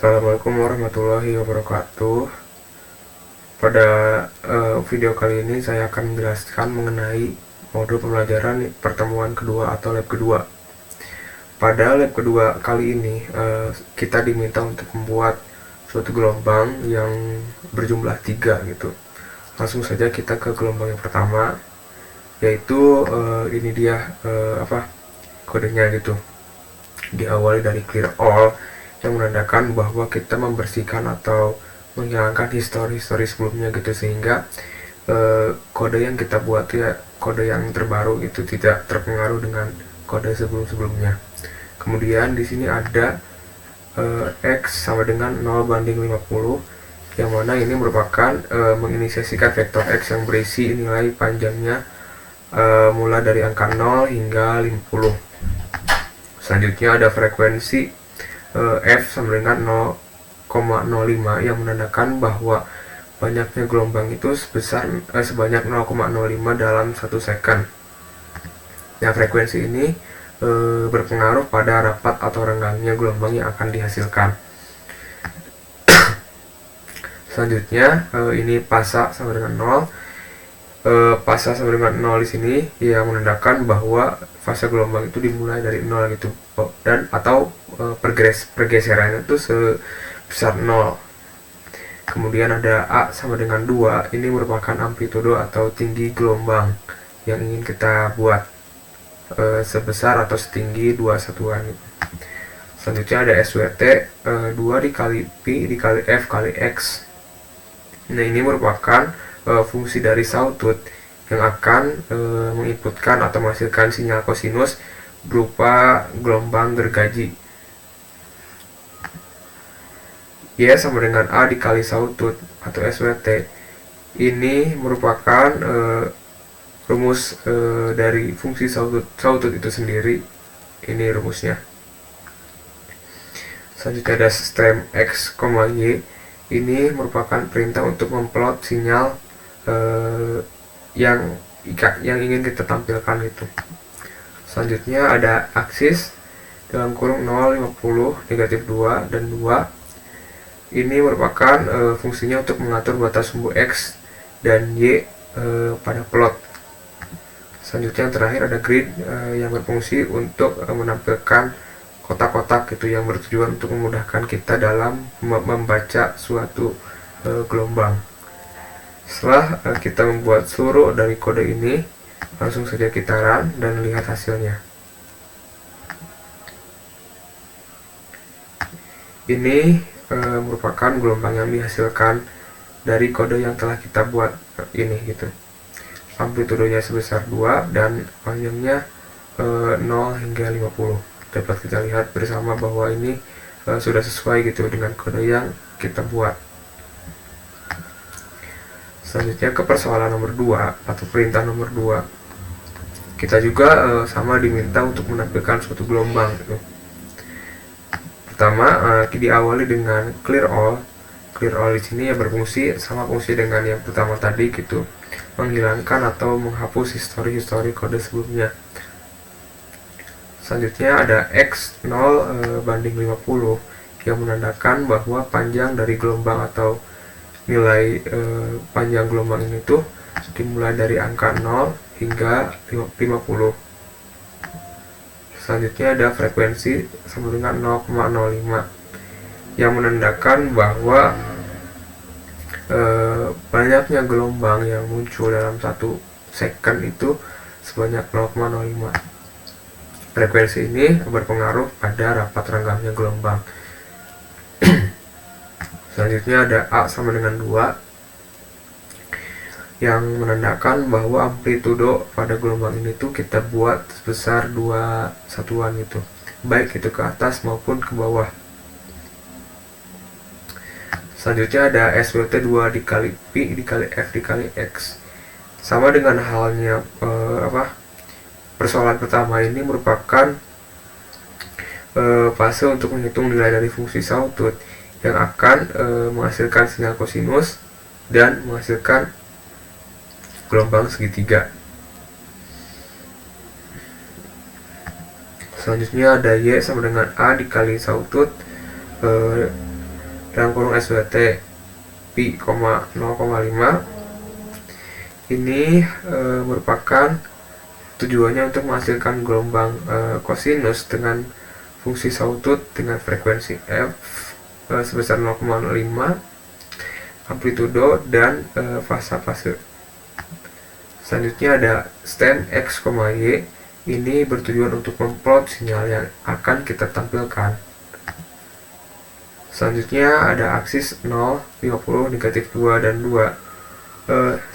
Assalamualaikum warahmatullahi wabarakatuh. Pada video kali ini saya akan menjelaskan mengenai modul pembelajaran pertemuan kedua atau lab kedua. Pada lab kedua kali ini kita diminta untuk membuat suatu gelombang yang berjumlah 3 gitu. Langsung saja kita ke gelombang yang pertama, yaitu ini dia kodenya gitu. Diawali dari clear all yang menandakan bahwa kita membersihkan atau menghilangkan histori sebelumnya gitu, sehingga kode yang kita buat ya kode yang terbaru itu tidak terpengaruh dengan kode sebelumnya. Kemudian di sini ada X sama dengan 0:50, yang mana ini merupakan menginisiasikan vektor X yang berisi nilai panjangnya mulai dari angka 0 hingga 50. Selanjutnya ada frekuensi F sama dengan 0,05 yang menandakan bahwa banyaknya gelombang itu sebanyak 0,05 dalam 1 second. Nah, frekuensi ini berpengaruh pada rapat atau renggangnya gelombang yang akan dihasilkan. Selanjutnya ini pasa sama dengan 0. Pasa sama dengan 0 di sini yang menandakan bahwa fase gelombang itu dimulai dari 0 gitu, dan atau pergeserannya itu sebesar 0. Kemudian ada A sama dengan 2, ini merupakan amplitudo atau tinggi gelombang yang ingin kita buat sebesar atau setinggi 2 satuan. Selanjutnya ada SWT, 2 dikali Pi dikali F kali X. Nah, ini merupakan fungsi dari sawtooth yang akan menginputkan atau menghasilkan sinyal kosinus berupa gelombang gergaji. Y sama dengan A dikali sawtooth atau SWT. Ini merupakan rumus dari fungsi sawtooth itu sendiri. Ini rumusnya. Selanjutnya ada stem X, Y. Ini merupakan perintah untuk memplot sinyal yang ingin kita tampilkan itu. Selanjutnya ada aksis dalam kurung 0, 50, negatif 2 dan 2. Ini merupakan fungsinya untuk mengatur batas sumbu X dan Y pada plot. Selanjutnya yang terakhir ada grid yang berfungsi untuk menampilkan kotak-kotak itu, yang bertujuan untuk memudahkan kita dalam membaca suatu gelombang. Setelah kita membuat seluruh dari kode ini, langsung saja kita run dan lihat hasilnya. Ini merupakan gelombang yang dihasilkan dari kode yang telah kita buat ini gitu. Amplitudonya sebesar 2 dan panjangnya 0 hingga 50. Dapat kita lihat bersama bahwa ini sudah sesuai gitu dengan kode yang kita buat. Selanjutnya ke persoalan nomor 2 atau perintah nomor 2. Kita juga sama diminta untuk menampilkan suatu gelombang gitu. Pertama, diawali dengan clear all. Clear all di sini ya berfungsi sama fungsi dengan yang pertama tadi gitu, menghilangkan atau menghapus histori kode sebelumnya. Selanjutnya ada X 0:50 yang menandakan bahwa panjang dari gelombang atau nilai panjang gelombang ini tuh dimulai dari angka 0 hingga 50. Selanjutnya ada frekuensi sama dengan 0,05 yang menandakan bahwa banyaknya gelombang yang muncul dalam 1 second itu sebanyak 0,05. Frekuensi ini berpengaruh pada rapat renggangnya gelombang. Selanjutnya ada A sama dengan 2 yang menandakan bahwa amplitudo pada gelombang ini tuh kita buat sebesar 2 satuan gitu, baik itu ke atas maupun ke bawah. Selanjutnya ada SWT 2 dikali Pi dikali F dikali X. Sama dengan halnya persoalan pertama, ini merupakan fase untuk menghitung nilai dari fungsi sawtooth yang akan menghasilkan sinyal kosinus dan menghasilkan gelombang segitiga. Selanjutnya ada Y sama dengan A dikali sawtooth dalam kurung SWT pi, 0,5. Ini merupakan tujuannya untuk menghasilkan gelombang kosinus dengan fungsi sawtooth dengan frekuensi f sebesar 0,5, amplitudo dan fase. Selanjutnya ada stem x, y. Ini bertujuan untuk memplot sinyal yang akan kita tampilkan. Selanjutnya ada aksis 0, 50, negatif 2, dan 2.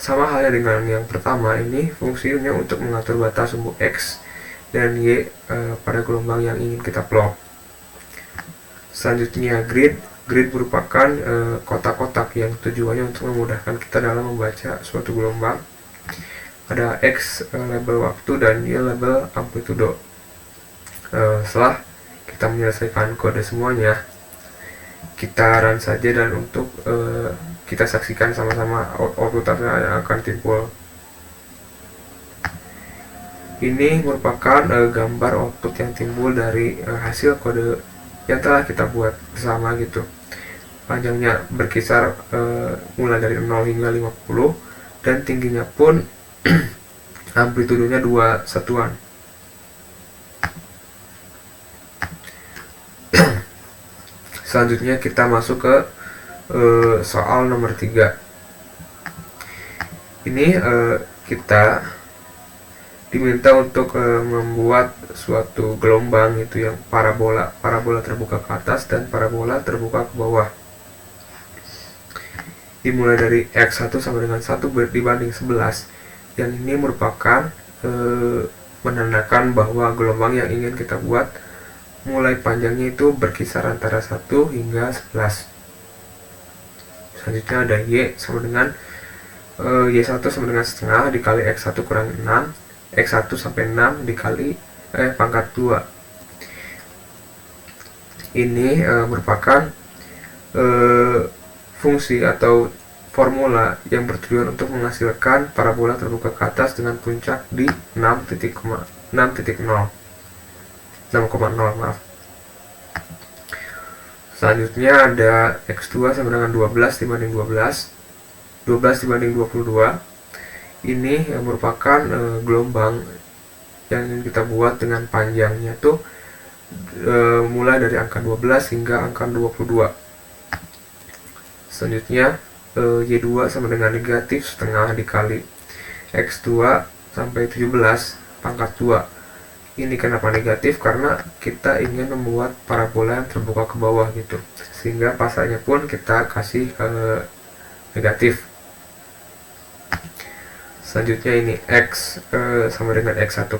Sama halnya dengan yang pertama, ini fungsinya untuk mengatur batas sumbu x dan y pada gelombang yang ingin kita plot. Selanjutnya grid merupakan kotak-kotak yang tujuannya untuk memudahkan kita dalam membaca suatu gelombang. Ada x label waktu dan y label amplitudo. Setelah kita menyelesaikan kode semuanya, kita run saja dan untuk kita saksikan sama-sama output yang akan timbul. Ini merupakan gambar output yang timbul dari hasil kode yang telah kita buat bersama gitu. Panjangnya berkisar mulai dari 0 hingga 50 dan tingginya pun amplitudonya 2 satuan. Selanjutnya kita masuk ke soal nomor 3. Ini kita diminta untuk membuat suatu gelombang itu yang parabola terbuka ke atas dan parabola terbuka ke bawah. Dimulai dari x1 sama dengan 1 dibanding 11. Yang ini merupakan menandakan bahwa gelombang yang ingin kita buat mulai panjangnya itu berkisar antara 1 hingga 11. Selanjutnya ada y sama dengan y1 sama dengan setengah dikali x1 kurang 6, x1 sampai 6 dikali pangkat 2. Ini merupakan fungsi atau formula yang bertujuan untuk menghasilkan parabola terbuka ke atas dengan puncak di 6,0, maaf. Selanjutnya ada x2 sama dengan 12 dibanding 12 dibanding 22. Ini merupakan gelombang yang ingin kita buat dengan panjangnya tuh mulai dari angka 12 hingga angka 22. Selanjutnya y2 sama dengan negatif setengah dikali x2 sampai 17 pangkat 2. Ini kenapa negatif? Karena kita ingin membuat parabola yang terbuka ke bawah gitu, sehingga pasarnya pun kita kasih negatif. Selanjutnya ini x sama dengan x1,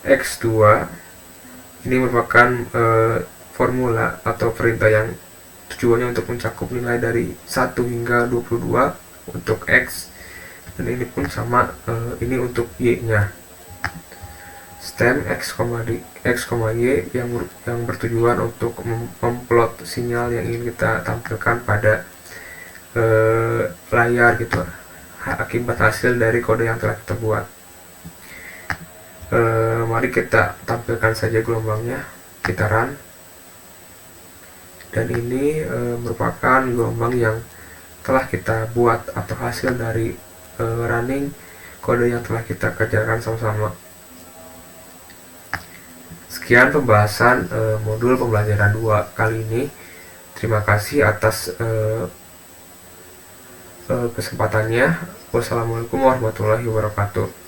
x2. Ini merupakan formula atau perintah yang tujuannya untuk mencakup nilai dari 1 hingga 22 untuk x, dan ini pun sama, ini untuk y nya. Stem x, y yang bertujuan untuk memplot sinyal yang ingin kita tampilkan pada layar gitu, akibat hasil dari kode yang telah kita buat. Mari kita tampilkan saja gelombangnya, kita run. Dan ini merupakan gelombang yang telah kita buat atau hasil dari running kode yang telah kita kerjakan sama-sama. Sekian pembahasan modul pembelajaran 2 kali ini. Terima kasih atas kesempatannya. Wassalamualaikum warahmatullahi wabarakatuh.